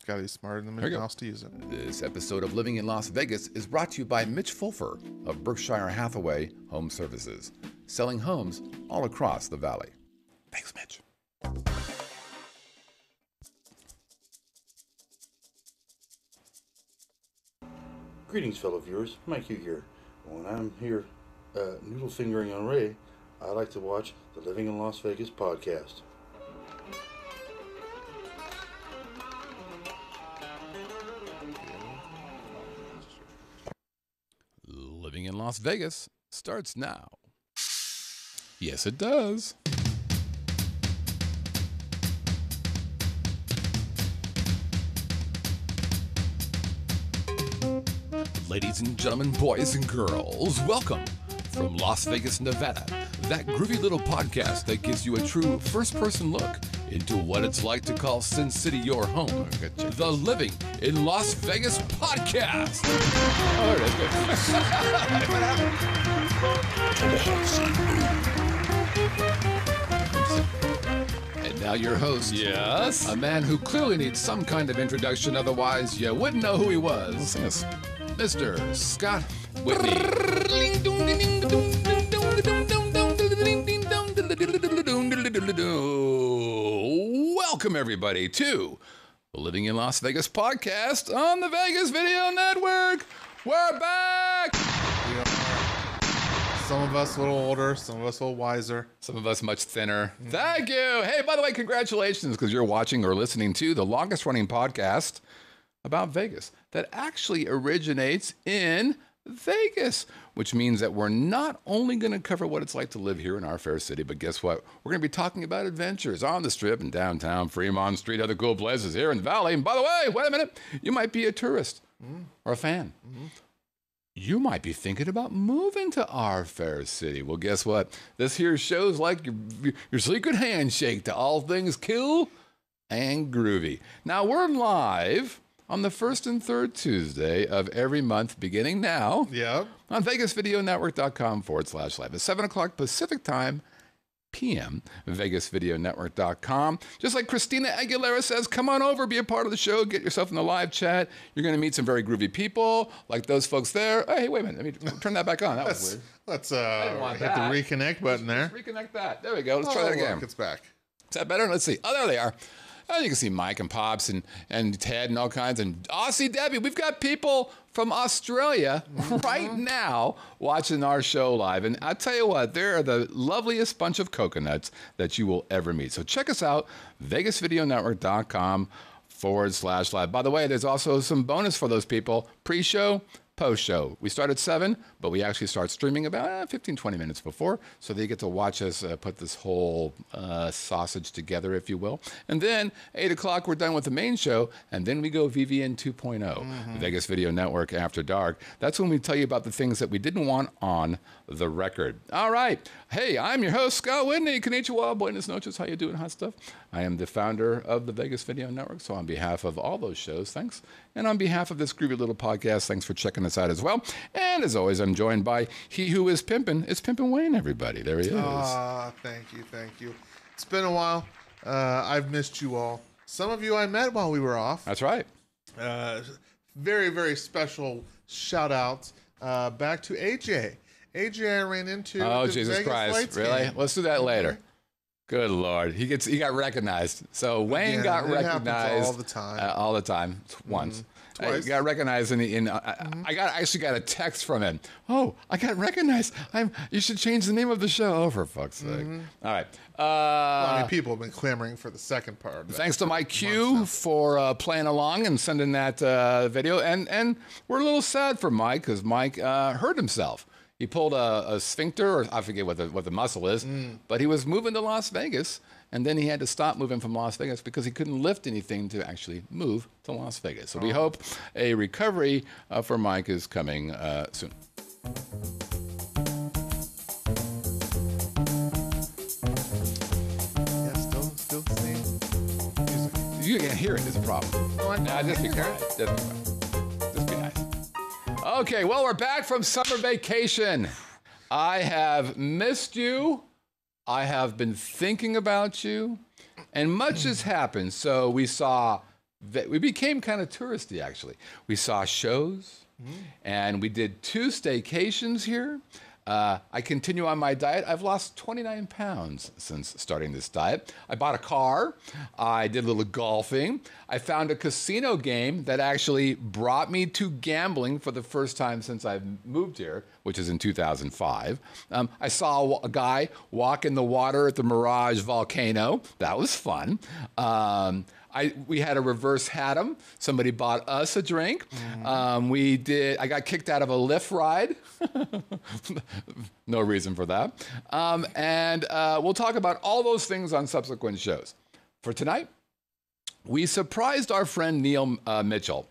got to be smarter than Mickey Mouse to use it. This episode of Living in Las Vegas is brought to you by Mitch Fulfer of Berkshire Hathaway Home Services, selling homes all across the valley. Thanks, Mitch. Greetings, fellow viewers. Mike Hugh here. When I'm here noodle fingering on Ray, I like to watch the Living in Las Vegas podcast. Living in Las Vegas starts now. Yes, it does. Ladies and gentlemen, boys and girls, welcome from Las Vegas, Nevada, that groovy little podcast that gives you a true first-person look into what it's like to call Sin City your home. The Living in Las Vegas podcast. Oh, there it is. And now your host. Yes? A man who clearly needs some kind of introduction, otherwise you wouldn't know who he was. Yes. Mr. Scott Whitney. Welcome, everybody, to the Living in Las Vegas podcast on the Vegas Video Network. We're back! Some of us a little older, some of us a little wiser. Some of us much thinner. Thank you! Hey, by the way, congratulations, because you're watching or listening to the longest-running podcast about Vegas that actually originates in Vegas, which means that we're not only going to cover what it's like to live here in our fair city, but guess what? We're going to be talking about adventures on the Strip and downtown, Fremont Street, other cool places here in the Valley. And by the way, wait a minute, you might be a tourist or a fan. You might be thinking about moving to our fair city. Well, guess what? This here show's like your secret handshake to all things cool and groovy. Now, we're live on the first and third Tuesday of every month, beginning now. Yep. On VegasVideoNetwork.com/live at 7 o'clock Pacific Time, p.m. VegasVideoNetwork.com. Just like Christina Aguilera says, come on over, be a part of the show, get yourself in the live chat. You're going to meet some very groovy people, like those folks there. Hey, wait a minute. Let me turn that back on. That was weird. Let's hit the reconnect button there. Let's reconnect that. There we go. Let's try that again. Look, it's back. Is that better? Let's see. Oh, there they are. You can see Mike and Pops and Ted and all kinds. And Aussie Debbie, we've got people from Australia right now watching our show live. And I'll tell you what, they're the loveliest bunch of coconuts that you will ever meet. So check us out, VegasVideoNetwork.com/live. By the way, there's also some bonus for those people. Pre-show, post-show. We start at 7, but we actually start streaming about 15, 20 minutes before, so they get to watch us put this whole sausage together, if you will. And then, 8 o'clock, we're done with the main show, and then we go VVN 2.0, Vegas Video Network After Dark. That's when we tell you about the things that we didn't want on the record. All right. Hey, I'm your host, Scott Whitney. Konnichiwa, buenas noches. How you doing, hot stuff? I am the founder of the Vegas Video Network, so on behalf of all those shows, thanks. And on behalf of this groovy little podcast, thanks for checking us out as well. And as always, I'm joined by he who is pimping. It's Pimpin' Wayne, everybody. There he is. Thank you. It's been a while. I've missed you all. Some of you I met while we were off. That's right. Very, very special shout out back to AJ. AJ I ran into. Oh, the Jesus Vegas Christ. Lights Really? game. Let's do that later. Good Lord. He got recognized. So Wayne got it happens recognized all the time. All the time. Once. Twice. I got recognized I actually got a text from him. Oh, I got recognized. You should change the name of the show. Oh, for fuck's sake. All right. People have been clamoring for the second part. Thanks to Mike Q for playing along and sending that video. And we're a little sad for Mike because Mike hurt himself. He pulled a sphincter, or I forget what the muscle is, but he was moving to Las Vegas, and then he had to stop moving from Las Vegas because he couldn't lift anything to actually move to Las Vegas. So we hope a recovery for Mike is coming soon. Yeah, still the same music. You can't hear it is a problem. Nah, just be quiet. Just be nice. Okay, well, we're back from summer vacation. I have missed you. I have been thinking about you. And much has happened. So we saw we became kind of touristy, actually. We saw shows, and we did 2 staycations here. I continue on my diet. I've lost 29 pounds since starting this diet. I bought a car. I did a little golfing. I found a casino game that actually brought me to gambling for the first time since I've moved here, which is in 2005. I saw a guy walk in the water at the Mirage volcano. That was fun. We had a reverse Haddam. Somebody bought us a drink. I got kicked out of a Lyft ride. No reason for that. We'll talk about all those things on subsequent shows. For tonight, we surprised our friend Neil Mitchell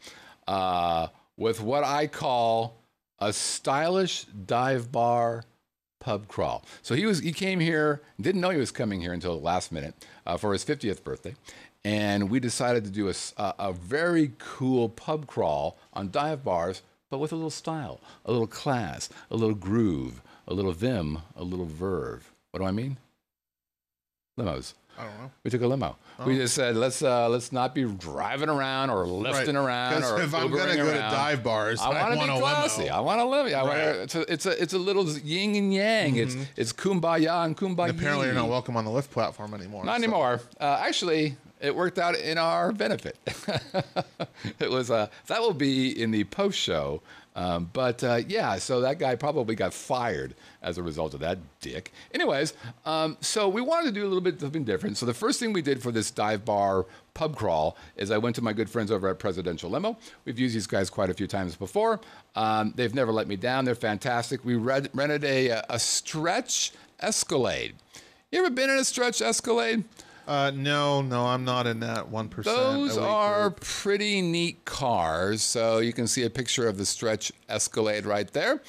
with what I call a stylish dive bar pub crawl. So he came here, didn't know he was coming here until the last minute for his 50th birthday. And we decided to do a very cool pub crawl on dive bars, but with a little style, a little class, a little groove, a little vim, a little verve. What do I mean? Limos. I don't know. We took a limo. Oh. We just said, let's not be driving around or lifting around or if I'm going to go to dive bars, I want to be classy. Limo. I want to live. It's a little yin and yang. It's kumbaya and kumbaya. And apparently, you're not welcome on the Lyft platform anymore. Not anymore. Actually, it worked out in our benefit. It was that will be in the post show. So that guy probably got fired as a result of that dick. Anyways, so we wanted to do a little bit something different. So the first thing we did for this dive bar pub crawl is I went to my good friends over at Presidential Limo. We've used these guys quite a few times before. They've never let me down. They're fantastic. We rented a stretch Escalade. You ever been in a stretch Escalade? No, I'm not in that 1%. Those are pretty neat cars. So you can see a picture of the stretch Escalade right there.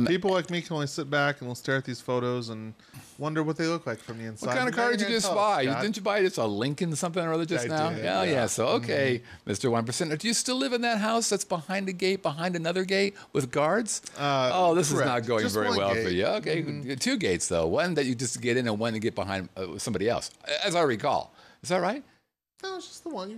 People like me can only sit back and we'll stare at these photos and wonder what they look like from the inside. What kind of car did you just buy? Didn't you buy just a Lincoln something or other just now? Did, yeah. So, okay, Mr. 1%. Do you still live in that house that's behind a gate, behind another gate with guards? This is not going just very well gate. For you. Okay, 2 gates, though. One that you just get in and one to get behind somebody else, as I recall. Is that right? No, it's just the one.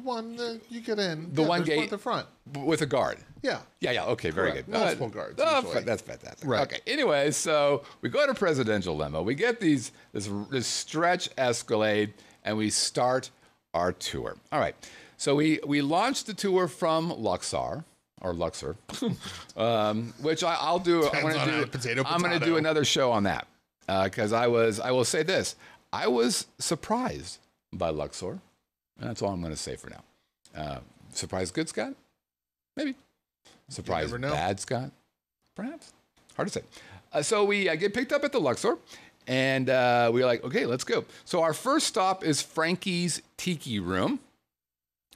You get in. The one gate at the front. With a guard. Yeah. Yeah. Okay, very good. Multiple guards. That's fantastic. Right. Okay. Anyway, so we go to Presidential Limo. We get this stretch Escalade, and we start our tour. All right. So we launched the tour from Luxor, which I'll do. I'm going to do another show on that because I will say this. I was surprised by Luxor. That's all I'm going to say for now. Surprise good, Scott? Maybe. Surprise bad, Scott? Perhaps. Hard to say. So we get picked up at the Luxor, and we're like, okay, let's go. So our first stop is Frankie's Tiki Room.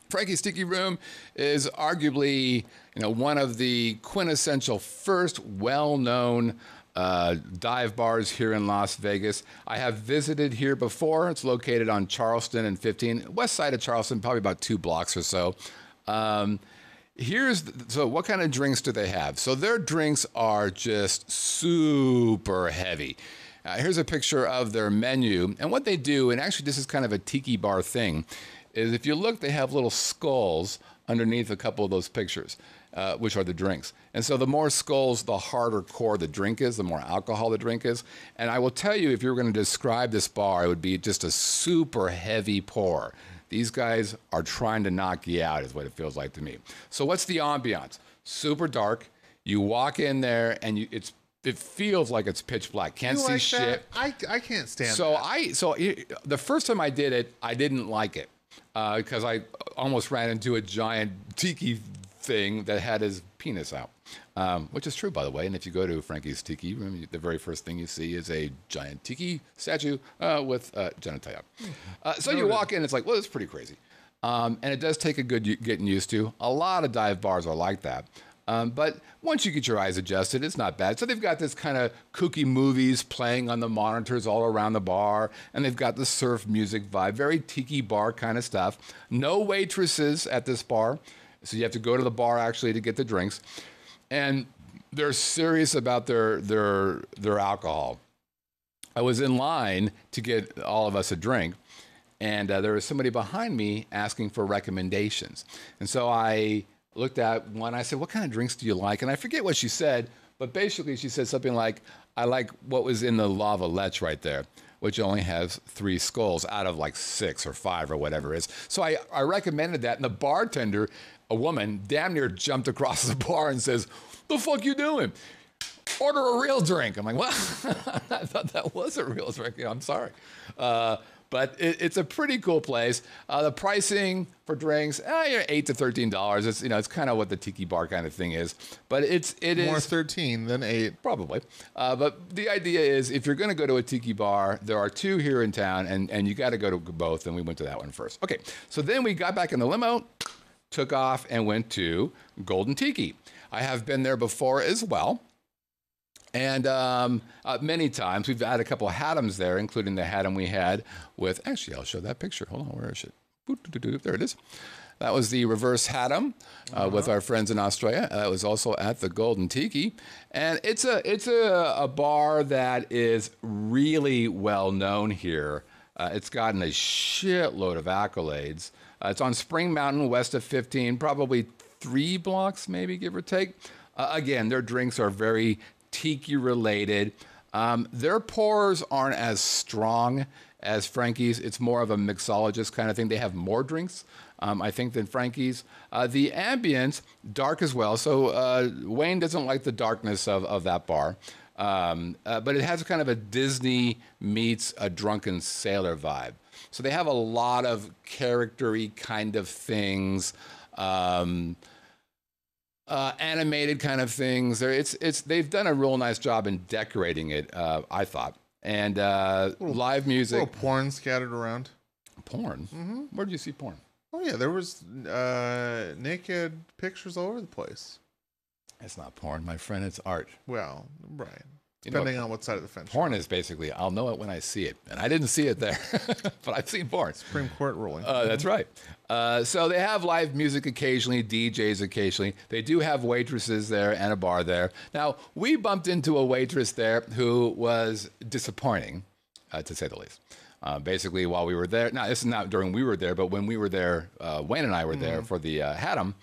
Frankie's Tiki Room is arguably, one of the quintessential first well-known dive bars here in Las Vegas. I have visited here before. It's located on Charleston and 15, west side of Charleston, probably about 2 blocks or so. So what kind of drinks do they have? So their drinks are just super heavy. Here's a picture of their menu. And what they do, and actually this is kind of a tiki bar thing, is if you look, they have little skulls underneath a couple of those pictures, which are the drinks. And so the more skulls, the harder core the drink is, the more alcohol the drink is. And I will tell you, if you were going to describe this bar, it would be just a super heavy pour. These guys are trying to knock you out, is what it feels like to me. So what's the ambiance? Super dark. You walk in there, and it feels like it's pitch black. Can't see shit. I can't stand that. So the first time I did it, I didn't like it because I almost ran into a giant tiki thing that had his penis out, which is true, by the way. And if you go to Frankie's Tiki Room, the very first thing you see is a giant tiki statue with genitalia. So you walk in, it's like, well, it's pretty crazy. And it does take a good getting used to. A lot of dive bars are like that. But once you get your eyes adjusted, it's not bad. So they've got this kind of kooky movies playing on the monitors all around the bar, and they've got the surf music vibe, very tiki bar kind of stuff. No waitresses at this bar, so you have to go to the bar actually to get the drinks. And they're serious about their alcohol. I was in line to get all of us a drink, and there was somebody behind me asking for recommendations. And so I looked at one. I said, "What kind of drinks do you like?" And I forget what she said, but basically she said something like, "I like what was in the lava lech right there, which only has 3 skulls out of like 6 or 5 or whatever it is." So I recommended that, and the bartender, a woman, damn near jumped across the bar and says, "The fuck you doing? Order a real drink." I'm like, "Well, I thought that was a real drink. I'm sorry." But it's a pretty cool place. The pricing for drinks, $8 to $13. It's it's kind of what the tiki bar kind of thing is. But it is more 13 than 8, probably. But the idea is, if you're going to go to a tiki bar, there are 2 here in town, and you got to go to both. And we went to that one first. Okay, so then we got back in the limo, took off, and went to Golden Tiki. I have been there before as well. And many times. We've had a couple of Haddams there, including the Haddam we had with, actually, I'll show that picture. Hold on, where is it? There it is. That was the reverse Haddam with our friends in Australia. That was also at the Golden Tiki. And it's a bar that is really well known here. It's gotten a shitload of accolades. It's on Spring Mountain, west of 15, probably 3 blocks, maybe, give or take. Again, their drinks are very tiki related. Their pours aren't as strong as Frankie's. It's more of a mixologist kind of thing. They have more drinks, I think, than Frankie's. The ambience, dark as well. So Wayne doesn't like the darkness of that bar. But it has kind of a Disney meets a drunken sailor vibe. So they have a lot of character-y kind of things. Animated kind of things. They've done a real nice job in decorating it, I thought. And live music. Little porn scattered around. Porn? Mm-hmm. Where did you see porn? Oh yeah, there was naked pictures all over the place. It's not porn, my friend. It's art. Well, right. Depending on what side of the fence. Porn is basically, I'll know it when I see it. And I didn't see it there, but I've seen porn. Supreme Court ruling. That's right. So they have live music occasionally, DJs occasionally. They do have waitresses there and a bar there. Now, we bumped into a waitress there who was disappointing, to say the least. Basically, while we were there, now this is not during we were there, but when we were there, Wayne and I were there for the Haddam.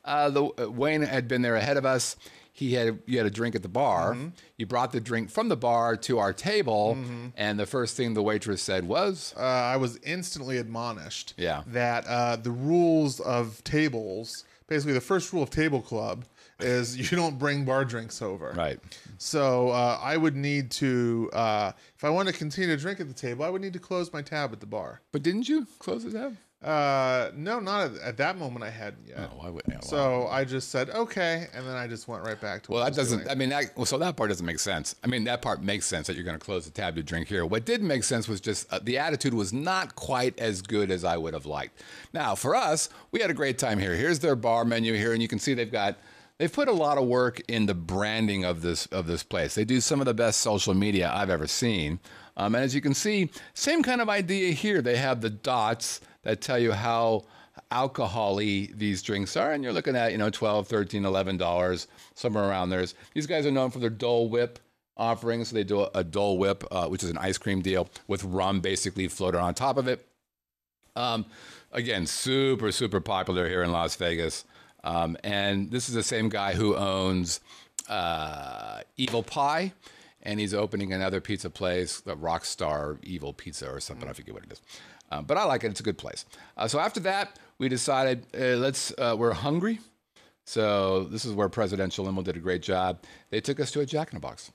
Wayne had been there ahead of us. You had a drink at the bar. Mm-hmm. You brought the drink from the bar to our table, and the first thing the waitress said was, I was instantly admonished that the rules of tables, basically the first rule of table club, is you don't bring bar drinks over. Right. So I would need to, if I wanted to continue to drink at the table, I would need to close my tab at the bar. But didn't you close the tab? No, not at that moment. I hadn't yet. Oh, I wouldn't. So I just said okay, and then I just went right back to. Well, that doesn't. Doing. I mean, so that part doesn't make sense. I mean, that part makes sense that you're going to close the tab to drink here. What didn't make sense was just the attitude was not quite as good as I would have liked. Now, for us, we had a great time here. Here's their bar menu here, and you can see they've put a lot of work in the branding of this place. They do some of the best social media I've ever seen. And as you can see, same kind of idea here. They have the dots that tell you how alcohol-y these drinks are. And you're looking at, $12, $13, $11, somewhere around there. These guys are known for their Dole Whip offerings. So they do a Dole Whip, which is an ice cream deal with rum basically floated on top of it. Again, super, super popular here in Las Vegas. And this is the same guy who owns Evil Pie. And he's opening another pizza place, the Rockstar Evil Pizza or something. I forget what it is. But I like it. It's a good place. So after that, we decided we're hungry. So this is where Presidential Limo did a great job. They took us to a Jack in the Box.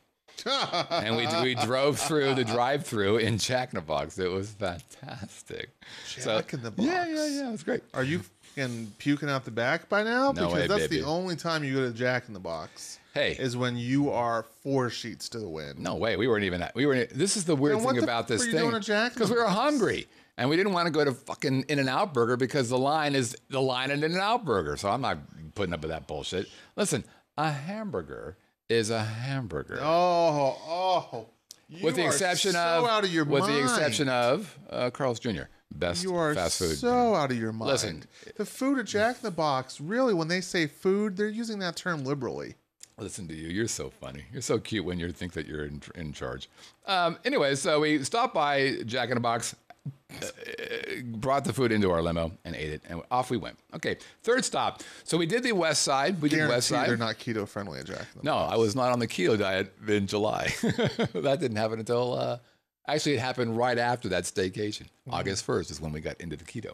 And we drove through the drive-thru in Jack in the Box. It was fantastic. Jack in the Box. Yeah. It was great. Are you puking out the back by now? No way, that's baby. The only time you go to Jack in the Box. Hey, is when you are 4 sheets to the wind. No way. We weren't even at. This is the weird thing about this thing. Because we were hungry. And we didn't want to go to fucking In-N-Out Burger because the line in In-N-Out Burger. So I'm not putting up with that bullshit. Listen, a hamburger is a hamburger. Oh. With the exception of out of your mind. With the exception of Carl's Jr. Best fast food. You are so out of your mind. Listen, the food at Jack in the Box, really, when they say food, they're using that term liberally. Listen to you. You're so funny. You're so cute when you think that you're in charge. Anyway, so we stopped by Jack in the Box. brought the food into our limo and ate it, and off we went. Okay, third stop. So we did the West Side. We did West Side. They're not keto friendly at Jack in the No, Box. I was not on the keto diet in July. That didn't happen until, actually it happened right after that staycation. August 1st is when we got into the keto.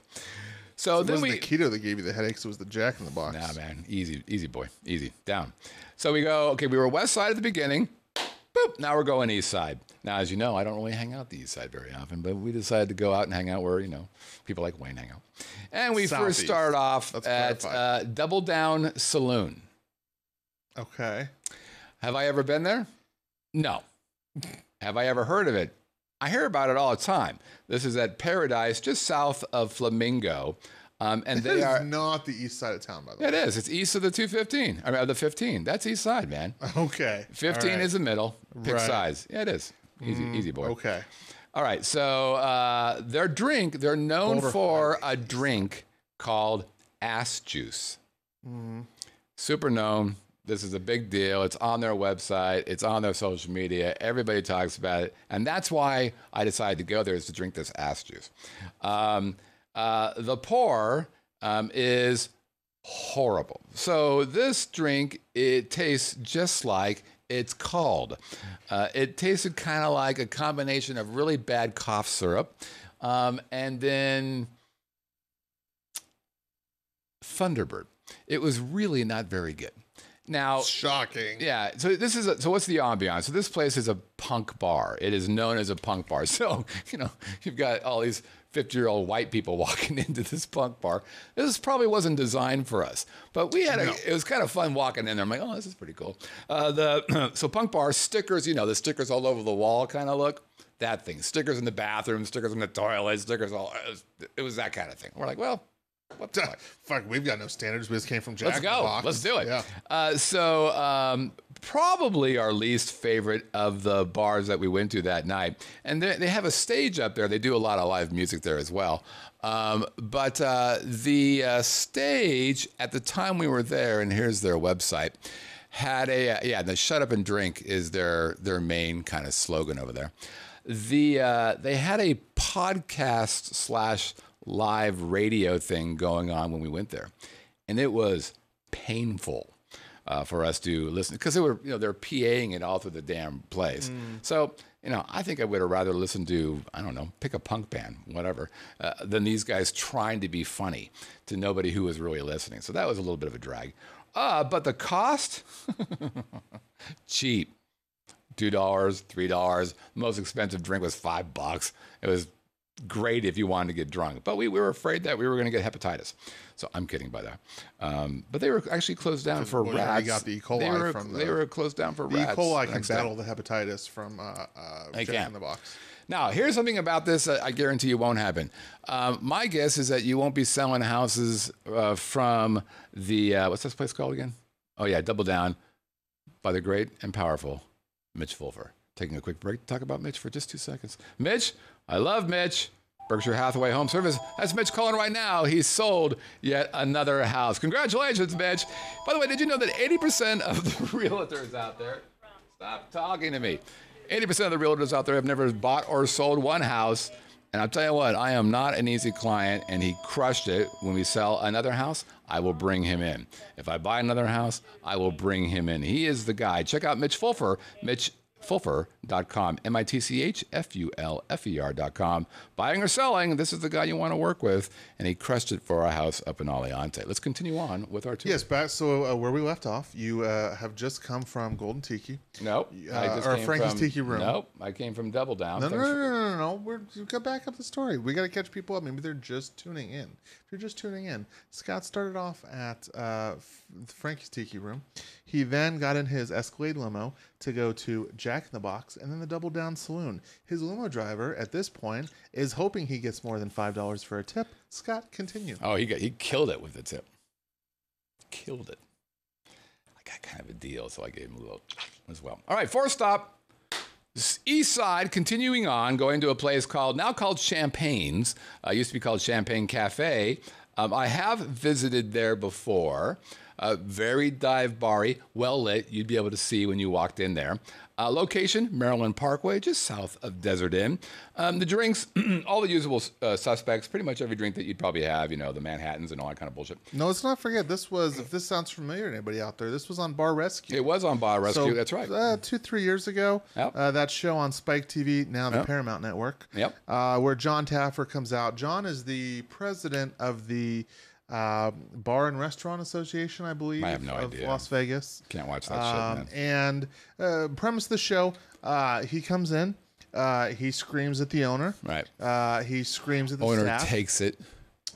So It then wasn't the keto that gave you the headaches. It was the Jack in the Box. Nah, man, easy boy, easy, down. So we go, okay, we were West Side at the beginning. Boop, now we're going East Side. Now, as you know, I don't really hang out the East Side very often, but we decided to go out and hang out where, people like Wayne hang out. And we first Southeast. started off Let's at clarify. Double Down Saloon. Okay. Have I ever been there? No. Have I ever heard of it? I hear about it all the time. This is at Paradise, just south of Flamingo. And That they is are... not the east side of town, by the Yeah, way. it is. It's east of the 215. I mean, of the 15. That's East Side, man. Okay. 15 All right. is the middle. Pick Right. size. Yeah, it is. Easy boy. Okay. All right. So they're known Boulder for Highway. a drink called ass juice. Super known. This is a big deal. It's on their website. It's on their social media. Everybody talks about it. And that's why I decided to go there, is to drink this ass juice. The pour is horrible. So this drink, it tastes just like it's called. It tasted kind of like a combination of really bad cough syrup and then Thunderbird. It was really not very good. Now, Shocking. yeah. So so what's the ambiance? So this place is a punk bar. It is known as a punk bar. So, you've got all these 50-year-old white people walking into this punk bar. This probably wasn't designed for us, but we had it was kind of fun walking in there. I'm like, oh, this is pretty cool. So punk bar stickers, the stickers all over the wall kind of look. That thing. Stickers in the bathroom, stickers in the toilet, stickers all. It was that kind of thing. We're like, well, what the fuck? Fuck, we've got no standards. We just came from Jack Let's in the go. Box. Let's do it. Yeah. So probably our least favorite of the bars that we went to that night. And they have a stage up there. They do a lot of live music there as well. But the stage at the time we were there, and here's their website, had the shut up and drink is their main kind of slogan over there. They had a podcast / live radio thing going on when we went there, and it was painful for us to listen, because they were they're PAing it all through the damn place. So I think I would have rather listened to, I don't know, pick a punk band, whatever, than these guys trying to be funny to nobody who was really listening. So that was a little bit of a drag. But the cost, cheap. $2, $3. Most expensive drink was $5. It was great if you wanted to get drunk, but we were afraid that we were going to get hepatitis. So I'm kidding by that. But they were actually closed down for rats. We got the E. coli from They were closed down for the rats. E. coli can next day. battle the hepatitis from Jack in the Box. Now, here's something about this I guarantee you won't happen. My guess is that you won't be selling houses from the, what's this place called again? Oh, yeah, Double Down by the great and powerful Mitch Fulfer. Taking a quick break to talk about Mitch for just 2 seconds. Mitch, I love Mitch. Berkshire Hathaway Home Service. That's Mitch calling right now. He's sold yet another house. Congratulations, Mitch. By the way, did you know that 80% of the realtors out there, stop talking to me, 80% of the realtors out there have never bought or sold one house. And I'll tell you what, I am not an easy client, and he crushed it. When we sell another house, I will bring him in. If I buy another house, I will bring him in. He is the guy. Check out Mitch Fulfer, MitchFulfer.com, MitchFulfer.com. Buying or selling, this is the guy you want to work with, and he crushed it for our house up in Aliante. Let's continue on with our tour. Yes, back. So where we left off, you have just come from Golden Tiki. Nope. Or Frankie's Tiki Room. Nope. I came from Double Down. No. We got back up the story. We got to catch people up. Maybe they're just tuning in. If you're just tuning in, Scott started off at Frankie's Tiki Room. He then got in his Escalade limo to go to Jack in the Box and then the Double Down Saloon. His limo driver at this point is hoping he gets more than $5 for a tip. Scott, continue. Oh, he killed it with the tip. Killed it. I got kind of a deal, so I gave him a little as well. All right, fourth stop. East Side, continuing on, going to a place now called Champagne's. Used to be called Champagne Cafe. I have visited there before. Very dive bar-y, well lit. You'd be able to see when you walked in there. Location, Maryland Parkway, just south of Desert Inn. The drinks, all the usual suspects, pretty much every drink that you'd probably have, you know, the Manhattans and all that kind of bullshit. No, let's not forget, this was, if this sounds familiar to anybody out there, this was on Bar Rescue. It was on Bar Rescue, that's right. 2-3 years ago, Yep. that show on Spike TV, now the Yep. Paramount Network, Yep. where John Taffer comes out. John is the president of the Bar and Restaurant Association, I believe, I have no of idea. Las Vegas. Can't watch that shit, And premise of the show, he comes in, he screams at the owner. Right. He screams at the Owner staff. takes it.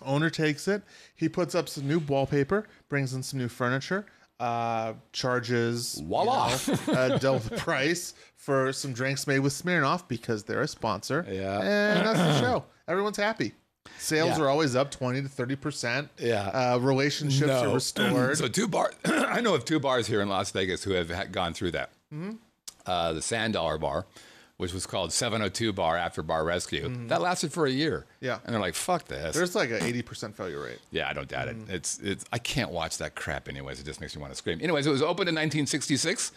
Owner takes it. He puts up some new wallpaper, brings in some new furniture, charges Voila. double the price for some drinks made with Smirnoff because they're a sponsor. Yeah. And that's the show. Everyone's happy. Sales Yeah. are always up 20 to 30%. Yeah. Relationships are restored. So 2 bars. I know of 2 bars here in Las Vegas who have gone through that. The Sand Dollar Bar, which was called 702 Bar after Bar Rescue. That lasted for a year. Yeah. And they're like, fuck this. There's like an 80% failure rate. Yeah, I don't doubt it. It's. I can't watch that crap anyways. It just makes me want to scream. Anyways, it was opened in 1966.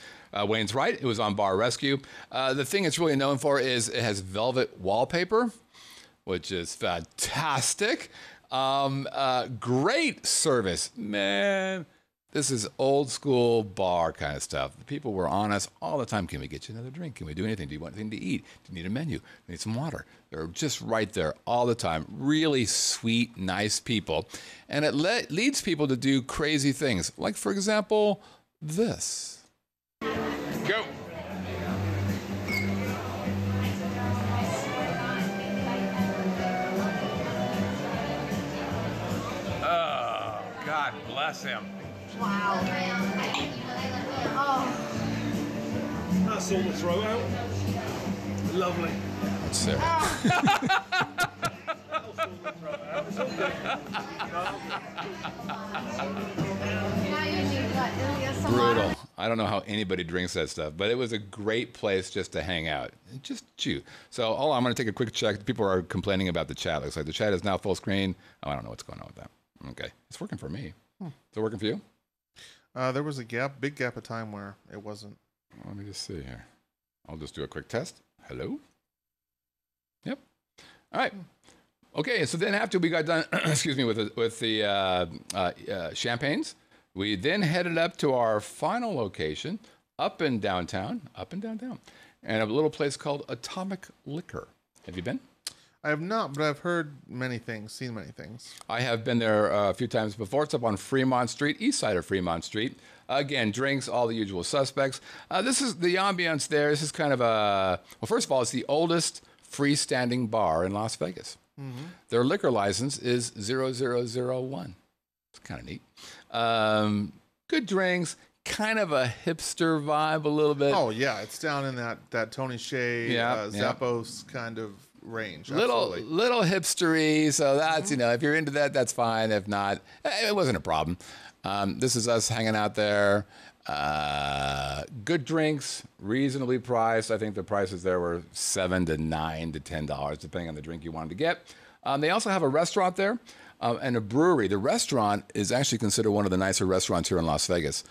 Wayne's right. It was on Bar Rescue. The thing it's really known for is it has velvet wallpaper, which is fantastic. Great service. Man, this is old school bar kind of stuff. The people were on us all the time. Can we get you another drink? Can we do anything? Do you want anything to eat? Do you need a menu? Do you need some water? They're just right there all the time. Really sweet, nice people. And it leads people to do crazy things. Like, for example, this. Go. Oh, God bless him. Wow. Oh. That's all the throw out. Lovely. That's Sarah. That's all the throw out. It's all good. Brutal. I don't know how anybody drinks that stuff, but it was a great place just to hang out and just chew. So, I'm going to take a quick check. People are complaining about the chat. Looks like the chat is now full screen. Oh, I don't know what's going on with that. Okay. It's working for me. Is it working for you? There was a big gap of time where it wasn't. Let me just see here. I'll just do a quick test. Hello? Yep. All right. Okay, so then after we got done, excuse me, with the champagnes, we then headed up to our final location, up in downtown, and a little place called Atomic Liquor. Have you been? I have not, but I've heard many things, seen many things. I have been there a few times before. It's up on Fremont Street, east side of Fremont Street. Again, drinks, all the usual suspects. This is the ambiance there. This is kind of well, first of all, it's the oldest freestanding bar in Las Vegas. Their liquor license is 0001. It's kind of neat. Good drinks, kind of a hipster vibe a little bit. Oh, yeah. It's down in that Tony Hsieh, Zappos kind of range. Little hipstery, so that's, if you're into that, that's fine. If not, it wasn't a problem. This is us hanging out there. Good drinks, reasonably priced. I think the prices there were $7 to $9 to $10, depending on the drink you wanted to get. They also have a restaurant there and a brewery. The restaurant is actually considered one of the nicer restaurants here in Las Vegas.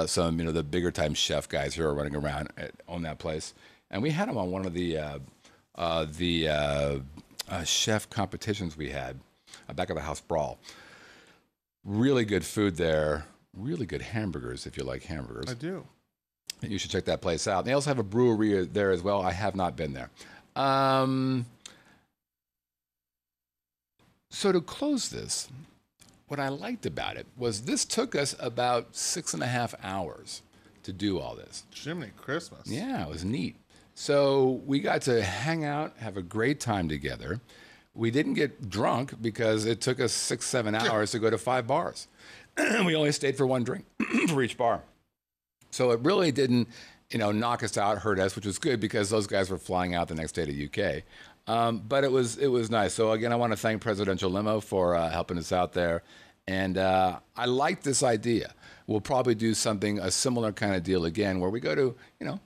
Some, the bigger time chef guys here are running around own that place. And we had them on one of the chef competitions we had, back at the House Brawl. Really good food there. Really good hamburgers, if you like hamburgers. I do. You should check that place out. They also have a brewery there as well. I have not been there. So to close this, what I liked about it was this took us about 6.5 hours to do all this. Jiminy Christmas. Yeah, it was neat. So we got to hang out, have a great time together. We didn't get drunk because it took us 6-7 hours to go to 5 bars. We only stayed for 1 drink for each bar. So it really didn't, knock us out, hurt us, which was good because those guys were flying out the next day to UK. But it was nice. So again, I want to thank Presidential Limo for helping us out there. And I like this idea. We'll probably do a similar kind of deal again where we go to,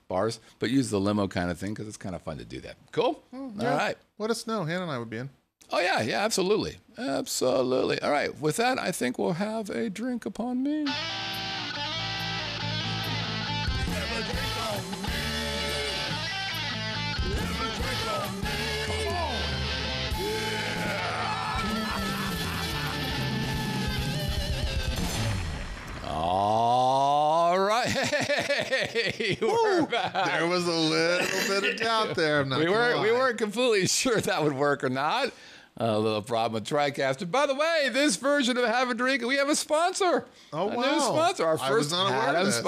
bars, but use the limo kind of thing because it's kind of fun to do that. Cool? Yeah. All right. Let us know. Hannah and I would be in. Oh, yeah, absolutely. Absolutely. All right. With that, I think we'll have a drink upon me. Hey, we're back. There was a little bit of doubt there. I'm not We gonna lie. weren't completely sure that would work or not. A little problem with TriCaster. By the way, this version of Have a Drink, we have a sponsor. Oh, a wow. new sponsor. Our I first was not aware of Adam this.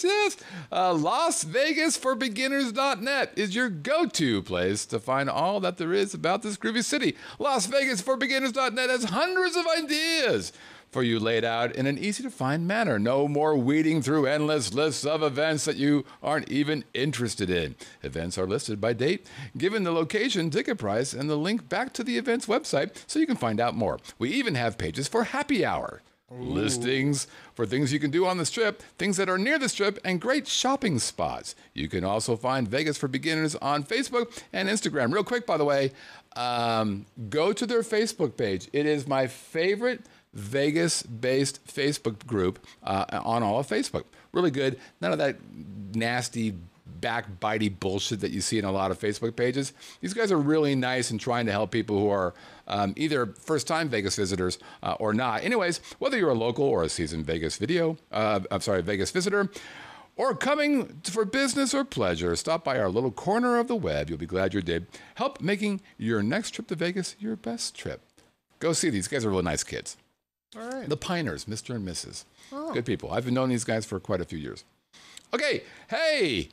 Yes. Las Vegas for Beginners.net is your go-to place to find all that there is about this groovy city. Las Vegas for Beginners.net has hundreds of ideas for you laid out in an easy-to-find manner. No more weeding through endless lists of events that you aren't even interested in. Events are listed by date, given the location, ticket price, and the link back to the event's website so you can find out more. We even have pages for happy hour. Listings for things you can do on the strip, things that are near the strip, and great shopping spots. You can also find Vegas for Beginners on Facebook and Instagram. Real quick, by the way, go to their Facebook page. It is my favorite Vegas-based Facebook group on all of Facebook. Really good. None of that nasty, backbitey bullshit that you see in a lot of Facebook pages. These guys are really nice and trying to help people who are either first-time Vegas visitors or not. Anyways, whether you're a local or a seasoned Vegas visitor, or coming for business or pleasure, stop by our little corner of the web. You'll be glad you did. Help making your next trip to Vegas your best trip. Go see these guys are really nice kids. All right. The Piners, Mr. and Mrs. Oh. Good people. I've known these guys for quite a few years. Okay, hey,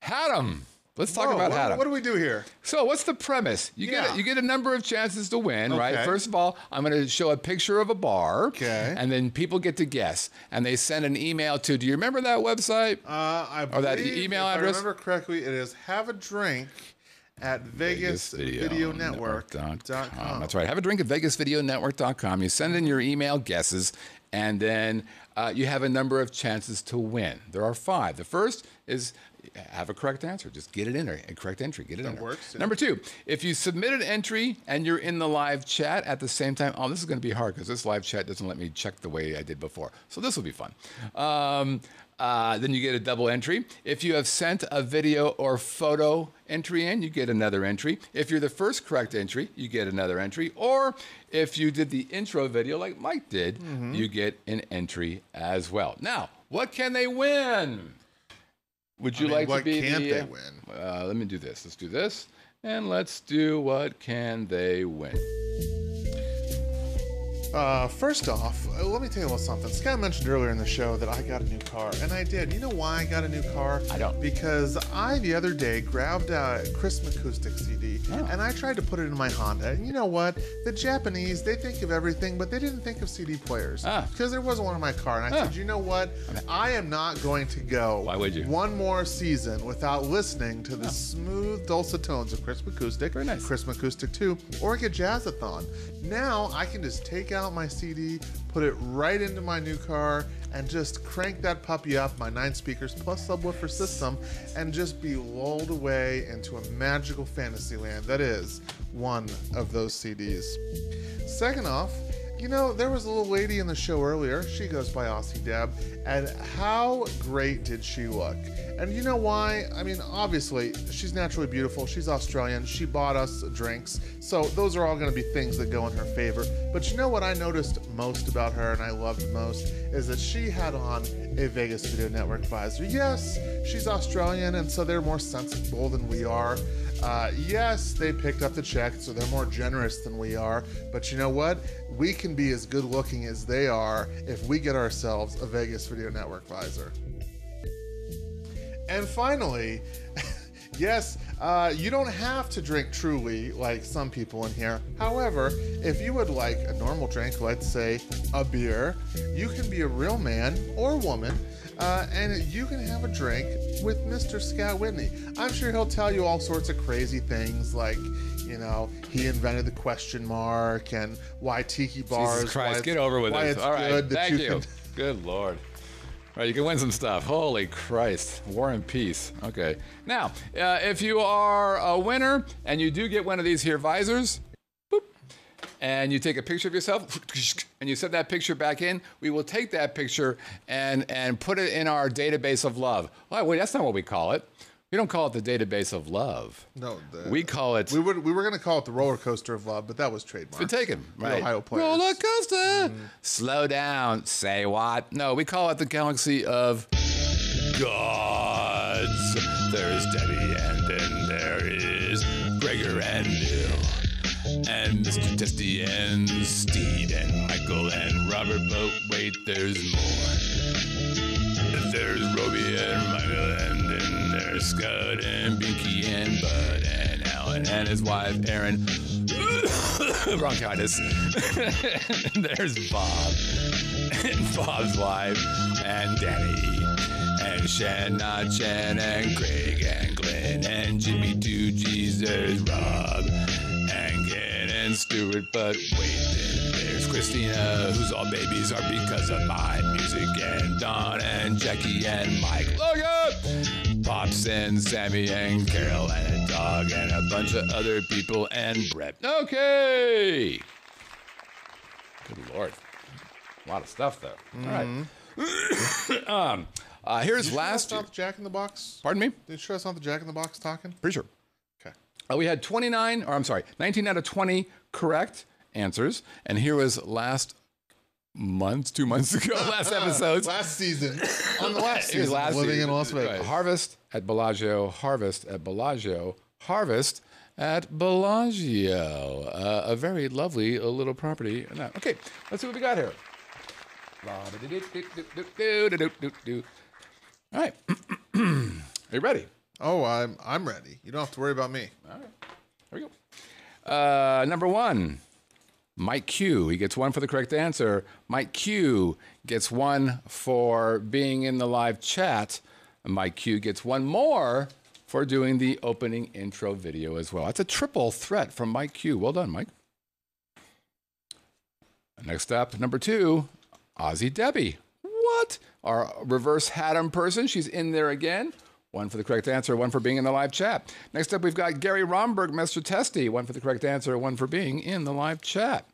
Haddam. Let's talk about Haddam. What do we do here? So what's the premise? You get a number of chances to win, right? Okay. First of all, I'm going to show a picture of a bar. Okay. And then people get to guess. And they send an email to, do you remember that website? I Or that believe, email if address? I remember correctly, it is have a drink at VegasVideoNetwork.com. That's right. Have a drink at VegasVideoNetwork.com. You send in your email guesses, and then you have a number of chances to win. There are 5. The first is have a correct answer. Just get it in there. A correct entry. Get it in there. Works, yeah. Number 2, if you submit an entry and you're in the live chat at the same time, this is going to be hard because this live chat doesn't let me check the way I did before. So this will be fun. Then you get a double entry. If you have sent a video or photo entry in, you get another entry. If you're the first correct entry, you get another entry. Or if you did the intro video like Mike did, you get an entry as well. Now, what can they win? Would you like to be what can't they win? Let me do this. Let's do this. And let's do what can they win. First off, let me tell you a little something. Scott mentioned earlier in the show that I got a new car, and I did. You know why I got a new car? I don't. Because I, the other day, grabbed a Chris McCoustic CD, and I tried to put it in my Honda. And you know what? The Japanese, they think of everything, but they didn't think of CD players. Because there wasn't one in my car. And I said, you know what? I am not going to go Why would you? one more season without listening to the smooth, dulcet tones of Chris McCoustic, Very nice. Chris McCoustic 2, or get Jazzathon. Now I can just take out my CD, put it right into my new car, and just crank that puppy up, my 9 speakers plus subwoofer system, and just be lulled away into a magical fantasy land that is one of those CDs. Second off, you know, there was a little lady in the show earlier. She goes by Aussie Deb, and how great did she look? And you know why? I mean, obviously, she's naturally beautiful. She's Australian. She bought us drinks. So those are all going to be things that go in her favor. But you know what I noticed most about her and I loved most is that she had on a Vegas Video Network visor. Yes, she's Australian, and so they're more sensible than we are. Yes, they picked up the check, so they're more generous than we are. But you know what? We can be as good looking as they are if we get ourselves a Vegas Video Network visor. And finally, yes, you don't have to drink Truly like some people in here. However, if you would like a normal drink, let's say a beer, you can be a real man or woman, and you can have a drink with Mr. Scott Whitney. I'm sure he'll tell you all sorts of crazy things like, you know, he invented the question mark and why tiki bars. Jesus Christ, why get over with why this. it's All right, good that thank you you. Good Lord. All right, you can win some stuff. Holy Christ. War and peace. Okay. Now, if you are a winner and you do get one of these here visors, boop, and you take a picture of yourself, and you send that picture back in, we will take that picture and put it in our database of love. Oh, wait, that's not what we call it. We don't call it the database of love. No, we call it. We were going to call it the roller coaster of love, but that was trademarked. Been taken, right? Ohio players. Roller coaster. Slow down. Say what? No, we call it the galaxy of gods. There's Debbie, and then there is Gregor and Bill, and Mr. Testy, and Steve, and Michael, and Robert. But wait, there's more. There's Roby and Michael, and then there's Scott, and Binky, and Bud, and Alan, and his wife, Erin. Bronchitis. There's Bob, and Bob's wife, and Danny, and Shannon, Chan, and Craig, and Glenn, and Jimmy 2G's. There's Rob, and Ken, and Stuart. But wait, then there's Christina, whose all babies are because of my music, and Don, and Jackie, and Mike. Look up! Pops, and Sammy, and Carol, and a dog, and a bunch of other people, and Brett. Okay! Good Lord. A lot of stuff, though. All right. Here's last... Did you show us not the Jack in the Box? Pardon me? Did you show us not the Jack in the Box talking? Pretty sure. Okay. We had 19 out of 20 correct answers. And here was 2 months ago, last episode. Last season. On the last season. Last Living season. in Las Vegas. Right. Harvest at Bellagio, harvest at Bellagio, harvest at Bellagio. A very lovely little property. Okay, let's see what we got here. All right. Are you ready? Oh, I'm ready. You don't have to worry about me. All right. Here we go. Number 1. Mike Q. He gets 1 for the correct answer. Mike Q gets 1 for being in the live chat. Mike Q gets 1 more for doing the opening intro video as well. That's a triple threat from Mike Q. Well done, Mike. Next up, number 2, Aussie Debbie. What? Our reverse Haddam person. She's in there again. 1 for the correct answer, 1 for being in the live chat. Next up, we've got Gary Romberg, Mr. Testy. 1 for the correct answer, 1 for being in the live chat.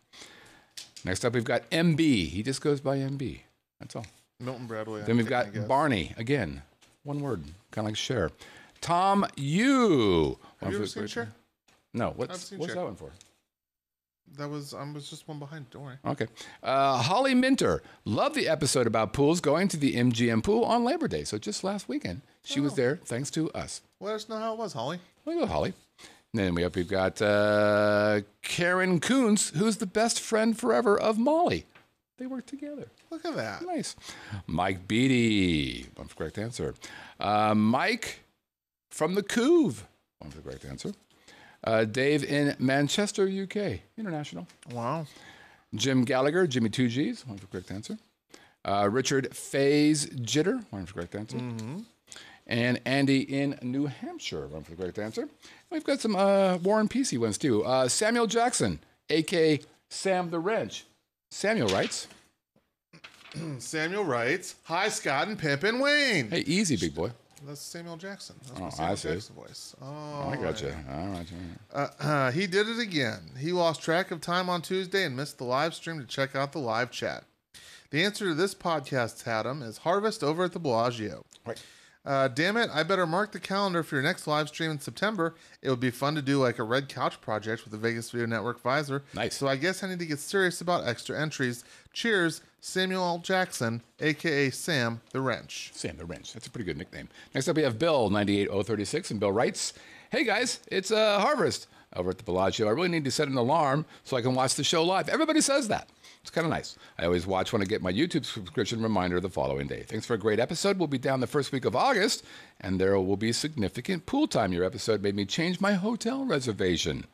Next up, we've got MB. He just goes by MB. That's all. Milton Bradway. Then we've got Barney. Again, 1 word, kind of like Cher. Tom Yu. Have you ever seen Cher? No. What's that one for? I was just one behind. Don't worry. Okay. Holly Minter. Love the episode about pools, going to the MGM pool on Labor Day. So just last weekend, she was there thanks to us. Let us know how it was, Holly. Look at Holly. And then we've got Karen Coons, who's the best friend forever of Molly. They work together. Look at that. Nice. Mike Beatty. 1 for the correct answer. Mike from the Couve. 1 for the correct answer. Dave in Manchester, UK. International. Wow. Jim Gallagher, Jimmy 2Gs. 1 for the correct answer. Richard Faze Jitter. 1 for the correct answer. Mm-hmm. And Andy in New Hampshire. 1 for the correct answer. We've got some War and PC ones, too. Samuel Jackson, a.k.a. Sam the Wrench. Samuel writes. Samuel writes, "Hi, Scott and Pimp and Wayne." Hey, easy, big boy. That's Samuel Jackson. That's my I Samuel see. Jackson voice. Oh, I got you. All right. He did it again. He lost track of time on Tuesday and missed the live stream to check out the live chat. The answer to this podcast's Haddam is Harvest over at the Bellagio. Right. Damn it, I better mark the calendar for your next live stream in September. It would be fun to do like a Red Couch project with the Vegas Video Network visor. Nice. So I guess I need to get serious about extra entries. Cheers, Samuel L. Jackson, a.k.a. Sam the Wrench. Sam the Wrench. That's a pretty good nickname. Next up, we have Bill, 98036, and Bill writes, "Hey, guys, it's Harvest over at the Bellagio. I really need to set an alarm so I can watch the show live." Everybody says that. It's kind of nice. I always watch when I get my YouTube subscription reminder the following day. Thanks for a great episode. We'll be down the first week of August, and there will be significant pool time. Your episode made me change my hotel reservation.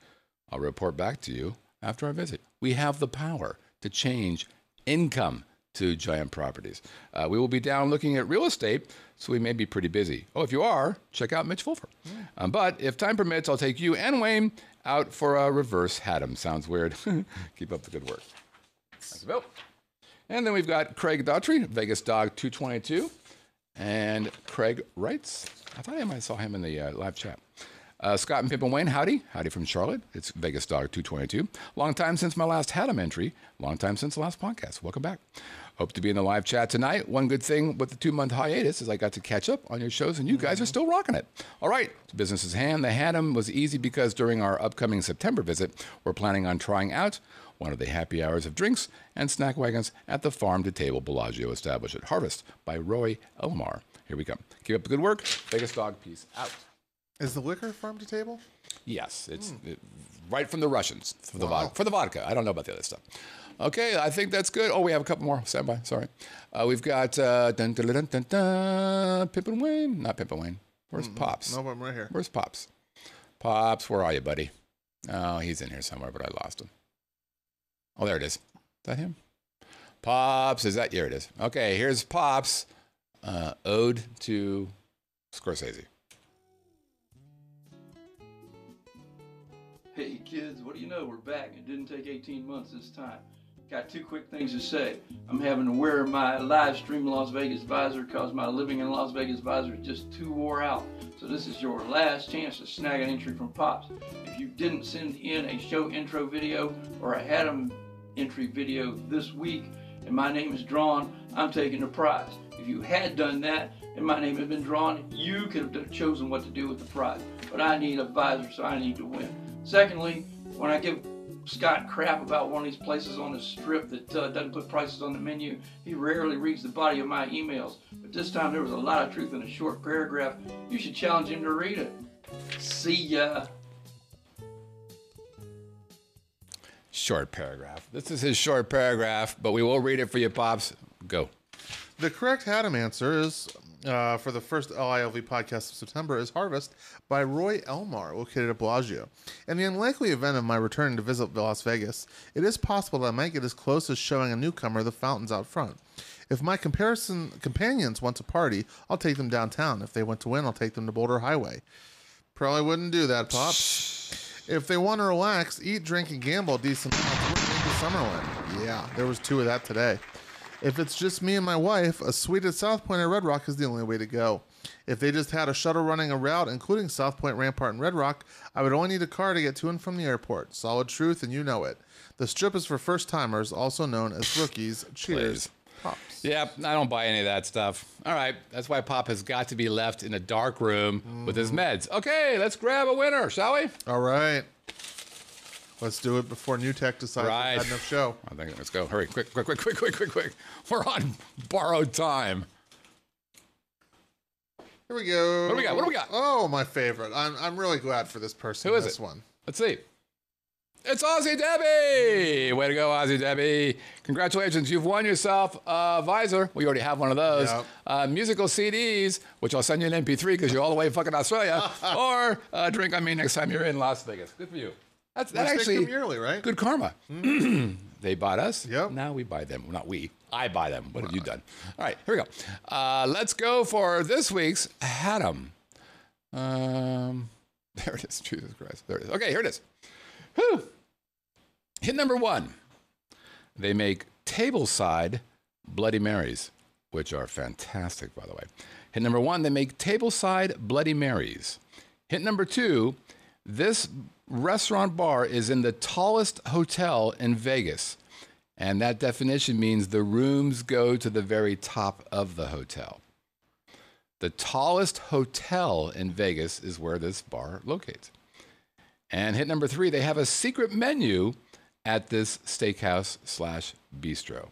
I'll report back to you after our visit. We have the power to change income to giant properties. We will be down looking at real estate, so we may be pretty busy. Oh, if you are, check out Mitch Fulfer. But if time permits, I'll take you and Wayne out for a reverse Haddam. Sounds weird. Keep up the good work. Thanks, Bill. And then we've got Craig Daughtry, Vegas Dog 222. And Craig writes, I thought I might have saw him in the live chat. Scott and Pimp and Wayne, howdy. Howdy from Charlotte. It's Vegas Dog 222. Long time since my last Haddam entry. Long time since the last podcast. Welcome back. Hope to be in the live chat tonight. One good thing with the 2-month hiatus is I got to catch up on your shows, and you guys are still rocking it. All right, business is hand. The Haddam was easy because during our upcoming September visit, we're planning on trying out one of the happy hours of drinks and snack wagons at the Farm to Table Bellagio establishment. Harvest by Roy Elmar. Here we come. Keep up the good work. Vegas Dog, peace out. Is the liquor farm to table? Yes, it's right from the Russians for the vodka. I don't know about the other stuff. Okay, I think that's good. Oh, we have a couple more. Stand by. Sorry. We've got Pimp and Wayne. Not Pimp and Wayne. Where's Pops? No, I'm right here. Where's Pops? Pops, where are you, buddy? Oh, he's in here somewhere, but I lost him. Oh, there it is. Is that him? Pops, is that? Here it is. Okay, here's Pops. Ode to Scorsese. Hey kids, what do you know? We're back. It didn't take 18 months this time. Got two quick things to say. I'm having to wear my live stream Las Vegas visor because my living in Las Vegas visor is just too wore out. So this is your last chance to snag an entry from Pops. If you didn't send in a show intro video or a Haddam entry video this week and my name is drawn, I'm taking the prize. If you had done that and my name had been drawn, you could have chosen what to do with the prize. But I need a visor, so I need to win. Secondly, when I give Scott crap about one of these places on the strip that doesn't put prices on the menu, he rarely reads the body of my emails. But this time there was a lot of truth in a short paragraph. You should challenge him to read it. See ya. Short paragraph. This is his short paragraph, but we will read it for you, Pops. Go. The correct Haddam answer is, for the first LiLV podcast of September, is Harvest by Roy Elmar, located at Bellagio. In the unlikely event of my return to visit Las Vegas, it is possible that I might get as close as showing a newcomer the fountains out front. If my companions want to party, I'll take them downtown. If they want to win, I'll take them to Boulder Highway. Probably wouldn't do that, Pops. If they want to relax, eat, drink, and gamble a decent amount, we're into Summerlin. Yeah, there was 2 of that today. If it's just me and my wife, a suite at South Point or Red Rock is the only way to go. If they just had a shuttle running a route, including South Point, Rampart, and Red Rock, I would only need a car to get to and from the airport. Solid truth, and you know it. The strip is for first-timers, also known as rookies. Cheers. Please. Pops. Yep, I don't buy any of that stuff. All right, that's why Pop has got to be left in a dark room with his meds. Okay, let's grab a winner, shall we? All right. Let's do it before New Tech decides we've had enough show. I think let's go. Hurry, quick. We're on borrowed time. Here we go. What do we got? Oh, my favorite. I'm really glad for this person. Who is this it? one. Let's see. It's Aussie Debbie! Way to go, Aussie Debbie. Congratulations, you've won yourself a visor. We already have one of those. Yep. Musical CDs, which I'll send you an MP3 because you're all the way in fucking Australia. Or a drink on me next time you're in Las Vegas. Good for you. That actually yearly, right? Good karma. Mm-hmm. They bought us. Yep. Now we buy them. Well, not we. I buy them. What have you done? All right, here we go. Let's go for this week's Haddam. There it is. Jesus Christ. There it is. Okay, here it is. Whew. Hit number 1. They make tableside Bloody Marys, which are fantastic, by the way. Hit number 1, they make tableside Bloody Marys. Hit number 2, this restaurant bar is in the tallest hotel in Vegas. And that definition means the rooms go to the very top of the hotel. The tallest hotel in Vegas is where this bar locates. And hit number 3, they have a secret menu at this steakhouse/bistro.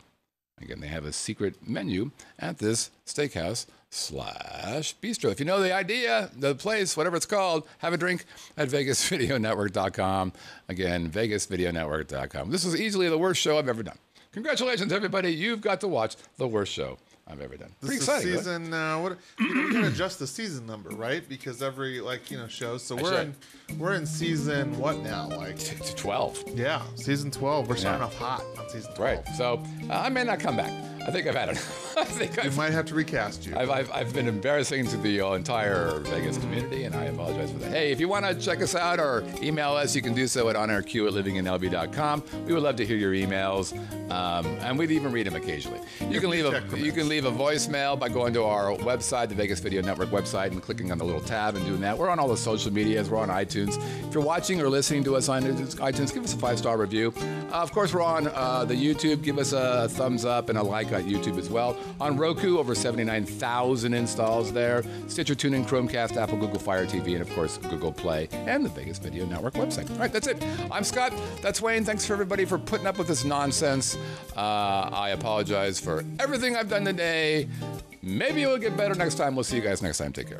Again, they have a secret menu at this steakhouse/bistro. If you know the idea, the place, whatever it's called, have a drink at VegasVideoNetwork.com. Again, VegasVideoNetwork.com. This is easily the worst show I've ever done. Congratulations, everybody. You've got to watch the worst show I've ever done. Pretty exciting. Season, what we can adjust the season number, right? Because every show. So we're in season what now? Like 12. Yeah, season 12. We're starting off hot on season 12. Right. So I may not come back. I think I've had it. I might have to recast you. I've been embarrassing to the entire Vegas community, and I apologize for that. Hey, if you want to check us out or email us, you can do so at onairq@livinginlb.com. We would love to hear your emails, and we'd even read them occasionally. You can leave a voicemail by going to our website, the Vegas Video Network website, and clicking on the little tab and doing that. We're on all the social medias. We're on iTunes. If you're watching or listening to us on iTunes, give us a 5-star review. Of course, we're on the YouTube. Give us a thumbs up and a like on YouTube as well. On Roku, over 79,000 installs there. Stitcher, TuneIn, Chromecast, Apple, Google Fire TV, and of course, Google Play and the Vegas Video Network website. All right, that's it. I'm Scott. That's Wayne. Thanks for everybody for putting up with this nonsense. I apologize for everything I've done today. Maybe it will get better next time. We'll see you guys next time. Take care.